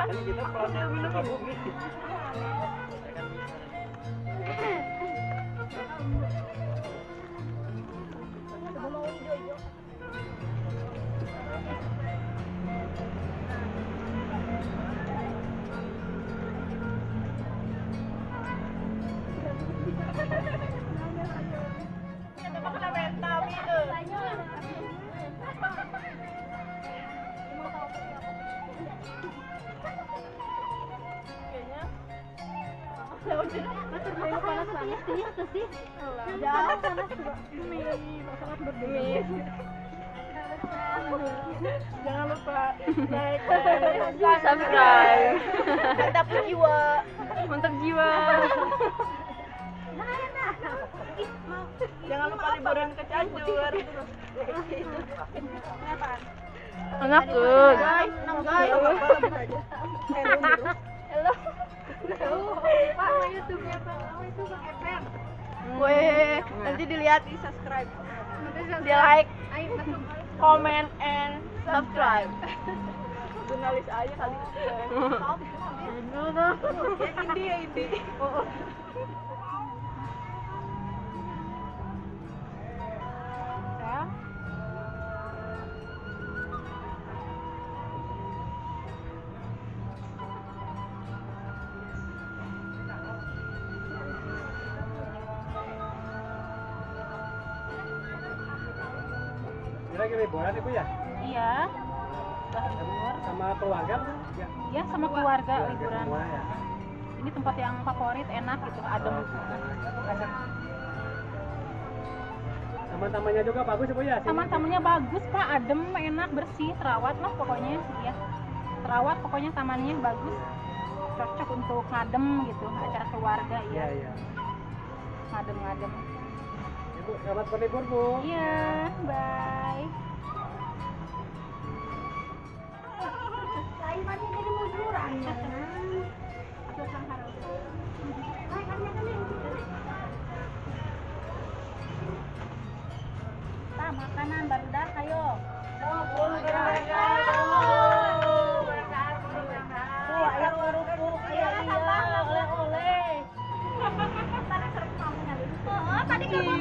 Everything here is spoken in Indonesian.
Kan kita planet Sukabumi. Panas banget sih, sih. Jauh panas juga. Sangat berdingin. Jangan lupa like, Subscribe. mantap jiwa. Mantap jiwa. Jangan lupa liburan ke Cianjur. Enak tuh. Guys, Halo. Pak, YouTube-nya Pak. Itu Bang Epen. Weh, nanti dilihat di subscribe. Di like, comment and subscribe. Jurnalis aja kali. Ya Indi. Kira-kira liburan Ibu ya? Iya. Libur. Sama keluarga Bu? Ya. Ya sama keluarga liburan. Semua ya. Ini tempat yang favorit, enak gitu, adem. Taman-tamannya juga bagus Ibu ya? Taman-tamannya bagus Pak, adem, enak, bersih, terawat lah pokoknya. Ya, terawat pokoknya, tamannya bagus, cocok untuk ngadem gitu, acara keluarga Iya, ya. iya. Ngadem-ngadem. Ibu, selamat berlibur Bu. Iya, bye. Lain masih jadi mujuran ya. Makanan baru dah, ayo. Ayo kerupuk, iya, oleh-oleh. Tadi kamu